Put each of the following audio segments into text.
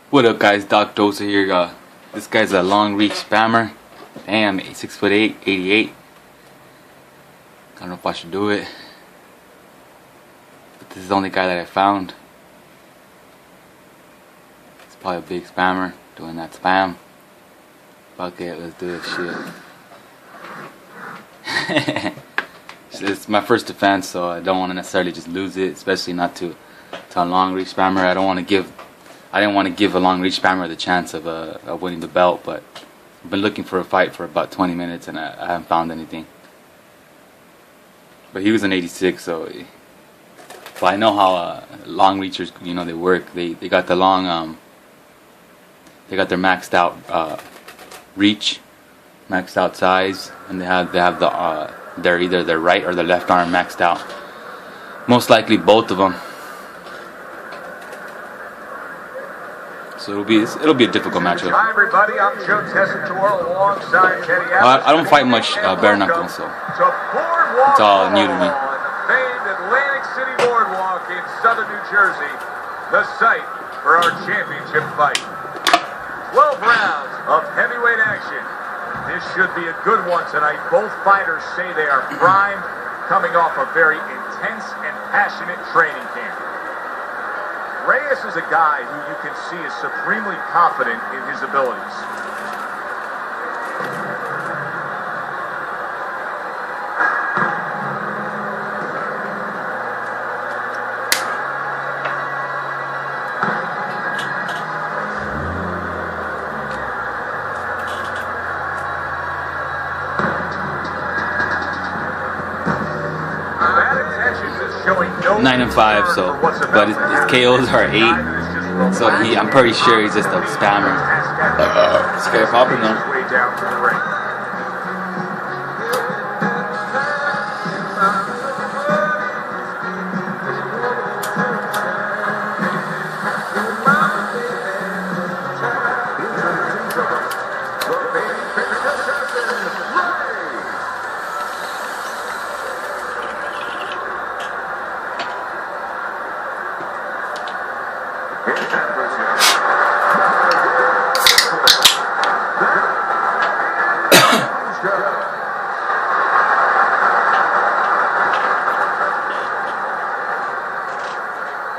What up, guys? Doc Dosa here. This guy's a long reach spammer. Damn, 6'8", 88. I don't know if I should do it, but this is the only guy that I found. It's probably a big spammer doing that spam. Fuck it, let's do this shit. It's my first defense, so I don't want to necessarily just lose it, especially not to a long reach spammer. I didn't want to give a long reach spammer the chance of winning the belt, but I've been looking for a fight for about 20 minutes and I haven't found anything. But he was an 86, so but I know how long reachers, you know, they work. They got the long they got their maxed out reach, maxed out size, and they have the they're either their right or their left arm maxed out. Most likely both of them. So it'll be a difficult matchup. Hi everybody, I'm Joe Tessitore alongside Teddy. I don't fight much bare knuckle, so it's all new to me. Famed Atlantic City Boardwalk in southern New Jersey, the site for our championship fight. 12 rounds of heavyweight action. This should be a good one tonight. Both fighters say they are primed, coming off a very intense and passionate training camp. Reyes is a guy who you can see is supremely confident in his abilities. 9-5, so but his KOs are 8, so I'm pretty sure he's just a spammer. This guy popping though.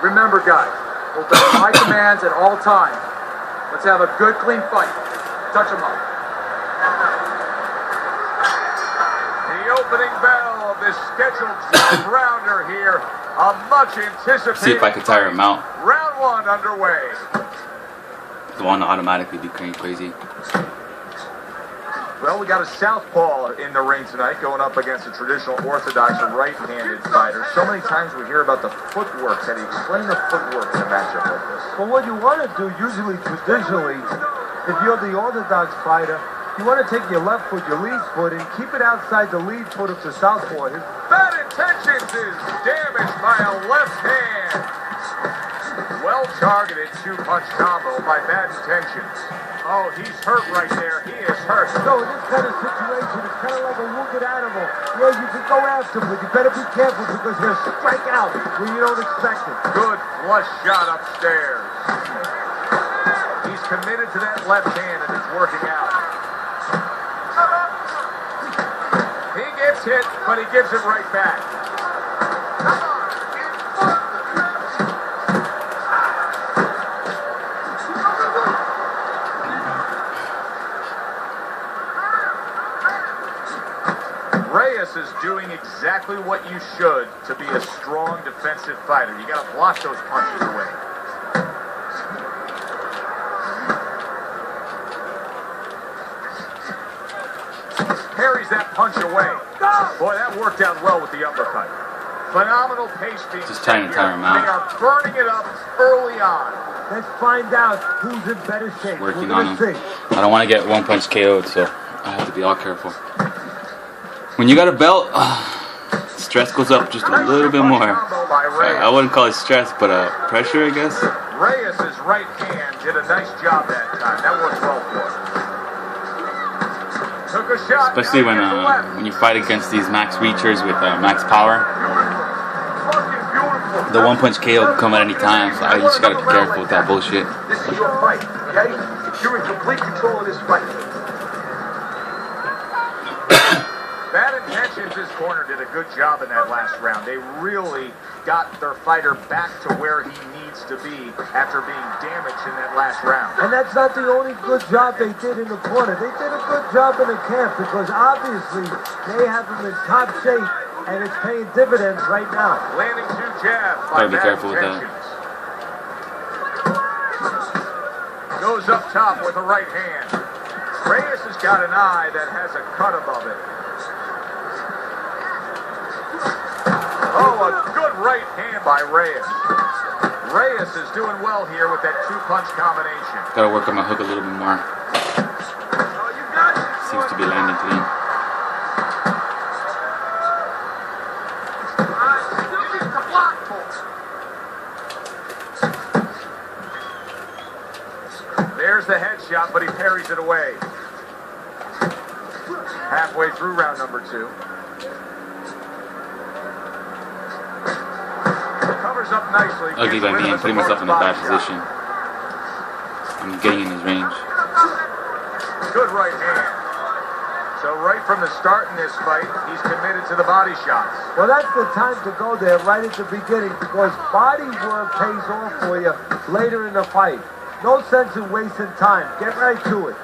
Remember, guys, obey my commands at all times. Let's have a good, clean fight. Touch them up. The opening bell of this scheduled 12th rounder here. A much anticipated. See if I can tire him out. Round 1 underway. The one to automatically be crazy. Well, we got a southpaw in the ring tonight going up against a traditional orthodox right-handed fighter. So many times we hear about the footwork. Can you explain the footwork in a matchup like this? Well, what you want to do, usually, traditionally, if you're the orthodox fighter, you want to take your left foot, your lead foot, and keep it outside the lead foot of the southpaw. Bad intentions is damaged by a left hand. Well-targeted two-punch combo by Bad Intentions. Oh, he's hurt right there. He is hurt. So in this kind of situation, it's kind of like a wounded animal. Yeah, you can go after him, but you better be careful because he'll strike out when you don't expect it. Good flush shot upstairs. He's committed to that left hand, and it's working out. He gets hit, but he gives it right back. Reyes is doing exactly what you should to be a strong defensive fighter. You got to block those punches away. Parries that punch away. Boy, that worked out well with the uppercut. Phenomenal pace being just trying to tire him out. They are burning it up early on. Let's find out who's in better shape. Working on him. I don't want to get one punch KO'd, so I have to be all careful. When you got a belt, stress goes up just a little bit more. I wouldn't call it stress, but pressure, I guess. Reyes' right hand did a nice job that time. That worked well for him. Took a shot. Especially when you fight against these max reachers with max power. The one punch KO can come at any time, so you just gotta be careful with that bullshit. is your fight, okay? You're in complete control of this fight. Bad Intentions' his corner did a good job in that last round. They really got their fighter back to where he needs to be after being damaged in that last round. And that's not the only good job they did in the corner. They did a good job in the camp because obviously they have him in top shape and it's paying dividends right now. Landing 2 jabs by Gotta be Bad careful with that. Intentions. Goes up top with a right hand. Reyes has got an eye that has a cut above it. Oh, a good right hand by Reyes. Reyes is doing well here with that 2-punch combination. Gotta work on my hook a little bit more. Seems to be landing clean. There's the headshot, but he parries it away. Halfway through round number 2. Covers up nicely. Ugly by me. I'm putting myself in a bad position. I'm getting in his range. Good right hand. So right from the start in this fight, he's committed to the body shots. Well, that's the time to go there right at the beginning because body work pays off for you later in the fight. No sense in wasting time. Get right to it.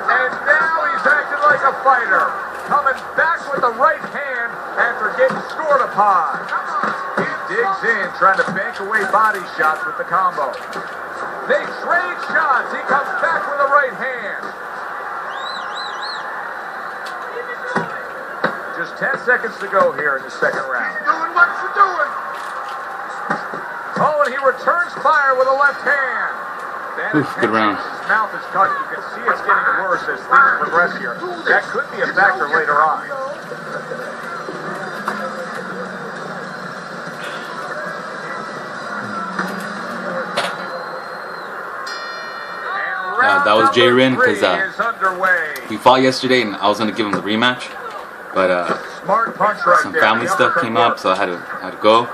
And now he's acting like a fighter. Coming back with the right hand after getting scored upon. He digs in, trying to bank away body shots with the combo. They trade shots. He comes back with a right hand. Just 10 seconds to go here in the second round. Doing what you doing? Oh, and he returns fire with a left hand. Oof, good round. His mouth is cut. You can see it's getting worse as things progress here. That could be a factor later on. That was Jay Rin because is underway. we fought yesterday and I was gonna give him the rematch, but Smart punch right some there. family The stuff uppercut came up, works. so I had to go.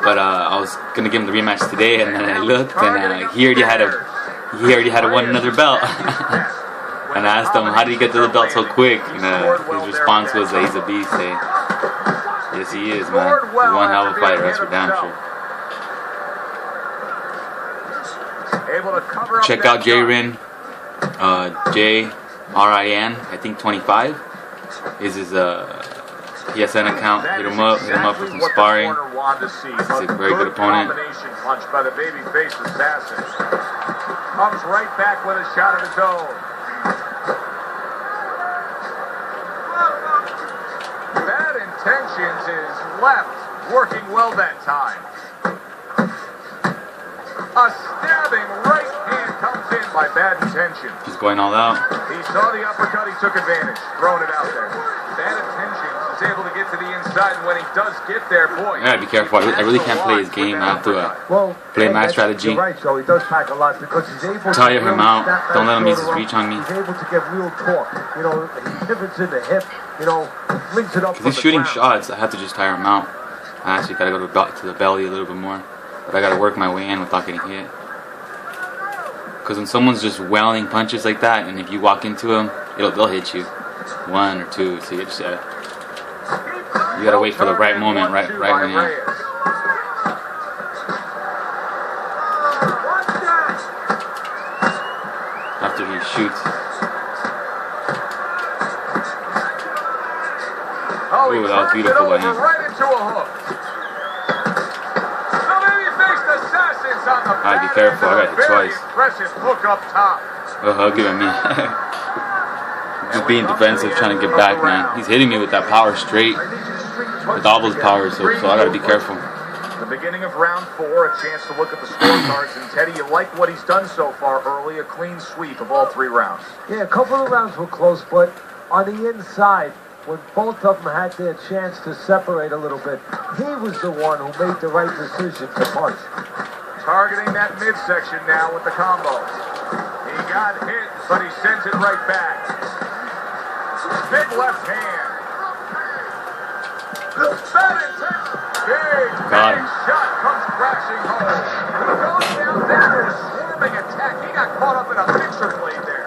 But I was gonna give him the rematch today, and then I looked, and he already had won another belt. And I asked him, how did he get to the belt so quick? And his response was that he's a beast. Hey, yes, he is, man. He's one hell of a fighter, that's for damn sure. Able to cover up Check that out Jay shot. Rin, JRIN, I think 25 is his PSN account. That Hit is him up for exactly some what the sparring. corner wanted to see. He's a very good opponent. Combination punch by the babyface assassin. Comes right back with a shot of his own. Bad Intentions is left, working well that time. A stabbing right hand comes in by Bad Intentions. He's going all out. He saw the uppercut, he took advantage, throwing it out there. Bad Intentions is able to get to the inside, and when he does get there, boy. I gotta be careful. I really can't play his game. I have to play my strategy. You're right, Joe. He does pack a lot because he's able to Tire him out. snap Don't that let him use his shoulder reach on me. He's able to get real torque. You know, he pivots in the hip. You know, links it up. Because he's shooting shots, I have to just tire him out. I actually gotta go to the belly a little bit more. But I gotta work my way in without getting hit. Because when someone's just wailing punches like that, and if you walk into them, they'll hit you. One or two, so you just you gotta wait for the right moment, right when you. After he shoots. Oh, Ooh, that was beautiful by him. Right into a hook. The babyface assassins on the Alright, be back careful, end I of got a the very choice. impressive hook up top. He'll give it me. Just being defensive, trying to get back, man. He's hitting me with that power straight, with all those powers, so I gotta be careful. The beginning of round 4, a chance to look at the scorecards. And Teddy, you like what he's done so far early, a clean sweep of all 3 rounds. Yeah, a couple of rounds were close, but on the inside, when both of them had their chance to separate a little bit, he was the one who made the right decision to punch. Targeting that midsection now with the combo. He got hit, but he sends it right back. Big left hand. That is it. Big shot comes crashing home. He goes down there in a swarming attack. He got caught up in a mixer blade there.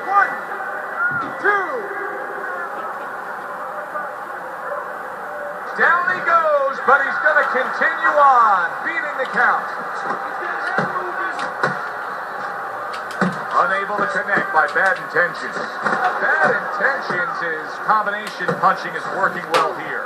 One, two. Down he goes, but he's going to continue on, beating the count. Unable to connect by Bad Intentions. Bad Intentions, his combination punching is working well here.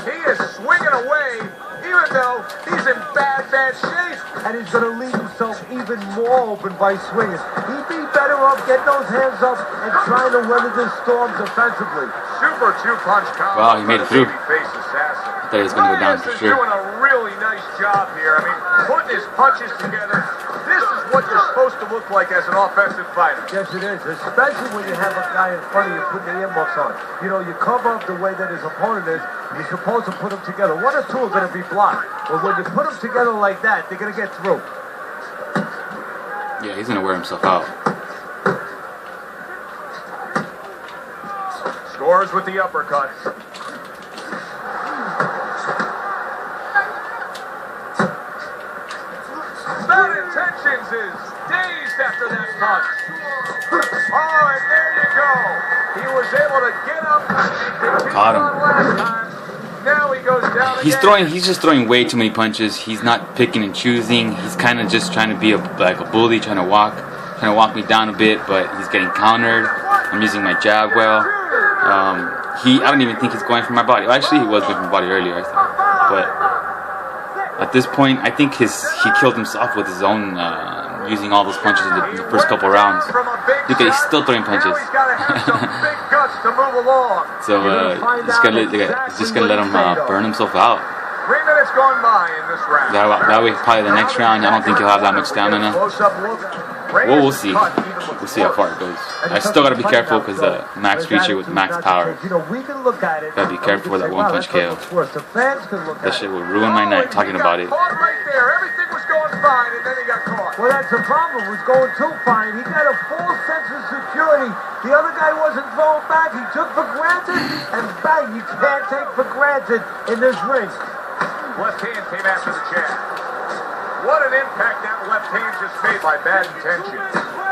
He is swinging away, even though he's in bad shape. And he's going to leave himself even more open by swinging. He'd be better off getting those hands up and trying to weather the storms offensively. Super two-punch combo. Wow, he made it through. Babyface assassin. I thought he was going to go down for Is sure. doing a really nice job here. I mean, putting his punches together. This is what you're supposed to look like as an offensive fighter. Yes, it is, especially when you have a guy in front of you putting the earmuffs on. You know, you cover up the way that his opponent is. You're supposed to put them together. One or two are going to be blocked. But when you put them together like that, they're going to get through. Yeah, he's going to wear himself out. Scores with the uppercut. Bad Intentions is dazed after that punch. Oh, and there you go. He was able to get up and continue Caught him. on last time. Now he goes down again. He's just throwing way too many punches. He's not picking and choosing. He's kind of just trying to be like a bully, trying to walk me down a bit, but he's getting countered. I'm using my jab well. I don't even think he's going for my body. Well, actually, he was going for my body earlier, I thought. But at this point, I think he killed himself with his own using all those punches in the first couple rounds. Look at, he's still throwing punches. So he's just gonna let him burn himself out. 3 minutes gone by in this round. That way, probably the next round, I don't think he'll have that much stamina. Well, we'll see. We'll see how far it goes. I still gotta be careful because max feature with max power. Gotta be careful with that one punch KO. That shit will ruin my night talking about it. Everything was going fine, and then he got caught. Well, that's the problem. It was going too fine. He got a full sense of security. The other guy wasn't throwing back. He took for granted, and bang, you can't take for granted in this ring. Left hand came after the jab. What an impact that left hand just made by Bad Intentions.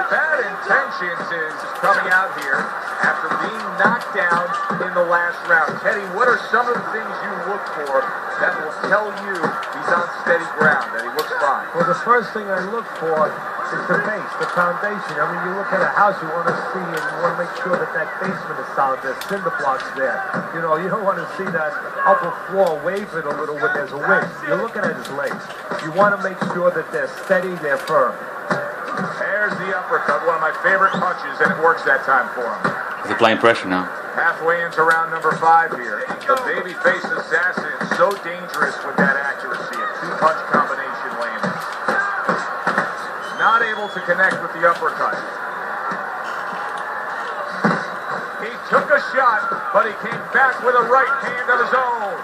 Bad Intentions is coming out here after being knocked down in the last round. Teddy, what are some of the things you look for that will tell you he's on steady ground, that he looks fine? Well, the first thing I look for is the base, the foundation. I mean, you look at a house, you want to see and you want to make sure that that basement is solid, there's cinder blocks there. You know, you don't want to see that upper floor waving a little when there's a wind. You're looking at his legs. You want to make sure that they're steady, they're firm. There's the uppercut, one of my favorite punches, and it works that time for him. He's applying pressure now. Halfway into round number 5 here. The babyface assassin is so dangerous with that accuracy. A two-punch combination landing. Not able to connect with the uppercut. He took a shot, but he came back with a right hand of his own.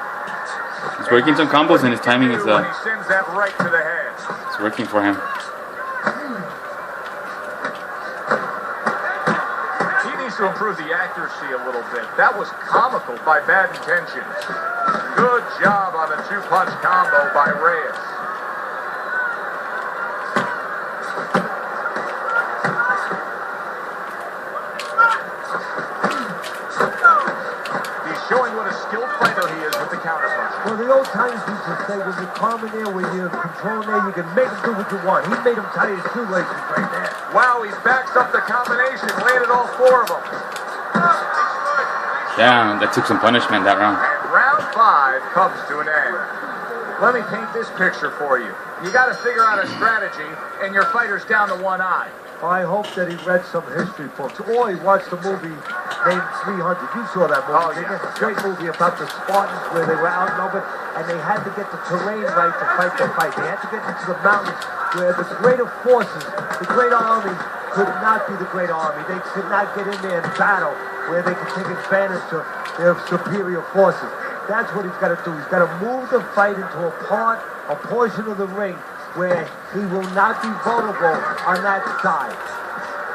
He's working some combos and his timing is When he sends that right to the head. it's working for him. To improve the accuracy a little bit. That was comical by Bad Intentions. Good job on the two-punch combo by Reyes. He's showing what a skilled fighter he is with the counterpunch. Well, the old times used to say, when you're calm in there, when you're controlling there, you can make him do what you want. He made him tie his shoelaces right there. Wow, he backs up the combination, landed all 4 of them. Yeah, that took some punishment that round. And round 5 comes to an end. Let me paint this picture for you. You got to figure out a strategy, and your fighter's down to one eye. I hope that he read some history books, or he watched the movie named 300. You saw that movie. Oh, yeah. It's a great movie about the Spartans where they were outnumbered, and they had to get the terrain right to fight the fight. They had to get into the mountains where the greater forces, the greater army, could not be the great army. They could not get in there and battle where they could take advantage of their superior forces. That's what he's got to do. He's got to move the fight into a portion of the ring where he will not be vulnerable on that side.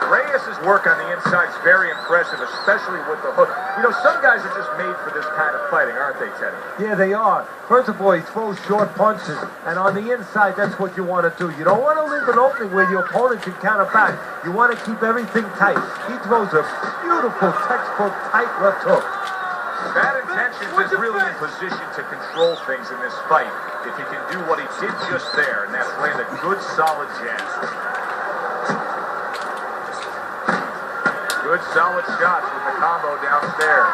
Reyes' work on the inside is very impressive, especially with the hook. You know, some guys are just made for this kind of fighting, aren't they, Teddy? Yeah, they are. First of all, he throws short punches, and on the inside, that's what you want to do. You don't want to leave an opening where your opponent can counter back. You want to keep everything tight. He throws a beautiful textbook tight left hook. Bad Intentions is really in position to control things in this fight if he can do what he did just there, and that's land a good, solid jab. Good solid shots with the combo downstairs.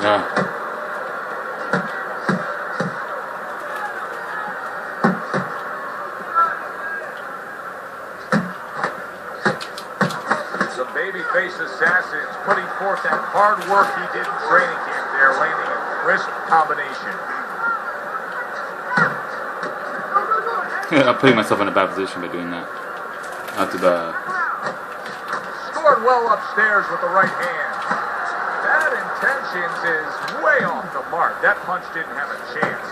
Yeah. The babyface assassins putting forth that hard work he did in training camp there, landing a crisp combination. I'm putting myself in a bad position by doing that. Not to the... Scored well upstairs with the right hand. Bad Intentions is way off the mark. That punch didn't have a chance.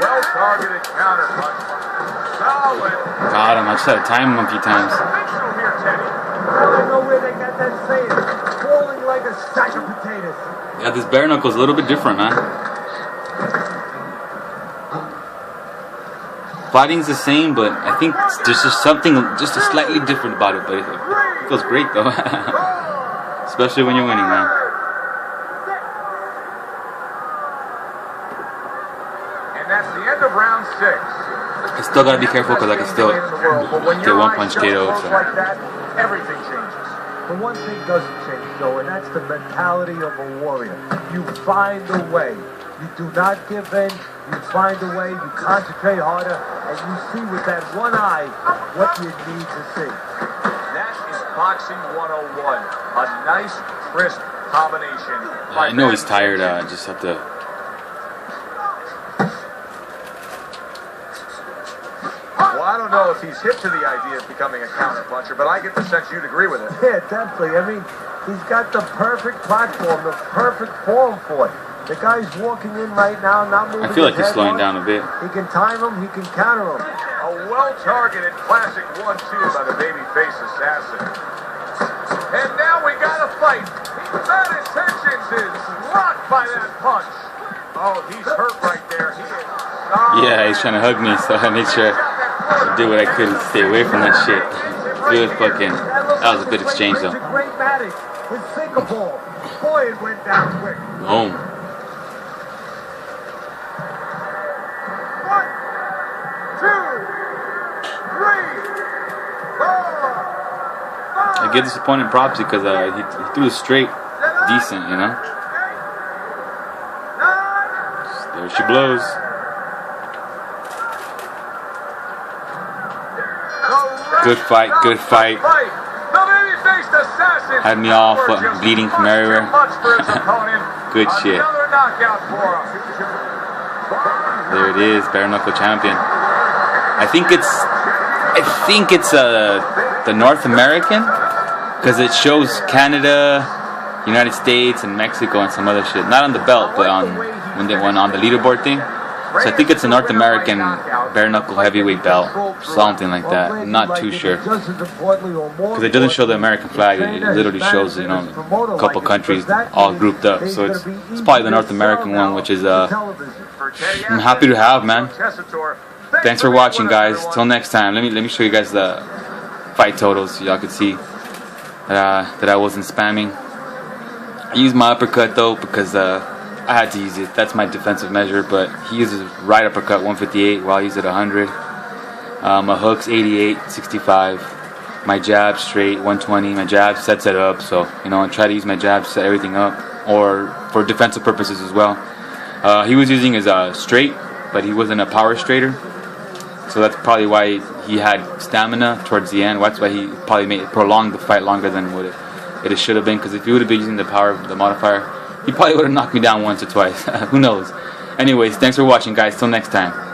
Well-targeted counter punch. Solid. God, I just had to time him a few times. I think so here, Teddy. I don't know where they got that saying. Falling like a sack of potatoes. Yeah, this bare knuckle's a little bit different, man. Fighting's the same, but I think there's just something just slightly different about it. But it feels great, though. Especially when you're winning, man. And that's the end of round 6. I still gotta be careful because I can still get one punch KO. So. Like that, everything changes. But one thing doesn't change, though, and that's the mentality of a warrior. You find a way. You do not give in. You find a way. You concentrate harder, and you see with that one eye what you need to see. That is Boxing 101. A nice, crisp combination. I know he's tired. I just have to... Well, I don't know if he's hip to the idea of becoming a counter-puncher, but I get the sense you'd agree with it. Yeah, definitely. I mean, he's got the perfect platform, the perfect form for it. The guy's walking in right now, not moving. I feel like his he's head slowing much. down a bit. He can time him, he can counter him. A well-targeted classic 1-2 by the babyface assassin. And now we got a fight. Bad Intentions is blocked by that punch. Oh, he's hurt right there. He is. Yeah, he's trying to hug me, so I made sure I did what I could to stay away from that shit. It was fucking... That was a good exchange, though. Great Matic with single ball. Boy, it went down quick. Boom. 1, 2, 3, 4, 5. I give this opponent props because he threw it straight decent, you know? There she blows. Good fight, good fight. Had me all bleeding from everywhere. Good shit. There it is, bare knuckle champion. I think it's the North American because it shows Canada, United States, and Mexico and some other shit. Not on the belt, but on when they went on the leaderboard thing. So I think it's a North American bare knuckle heavyweight belt, something like that. I'm not too sure because it doesn't show the American flag. It literally shows, you know, a couple countries all grouped up. So it's probably the North American one, which is I'm happy to have, man. Thanks for watching, guys. Till next time. Let me show you guys the fight totals so y'all can see that I wasn't spamming. I used my uppercut though because I had to use it. That's my defensive measure, but he uses right uppercut 158 while I use it 100. My hooks 88, 65. My jab straight 120. My jab sets it up, so you know I try to use my jab to set everything up, or for defensive purposes as well. He was using his straight, but he wasn't a power straighter, so that's probably why he had stamina towards the end. That's why he probably prolonged the fight longer than what it should have been. Because if he would have been using the power, the modifier, he probably would have knocked me down once or twice. Who knows? Anyways, thanks for watching, guys. Till next time.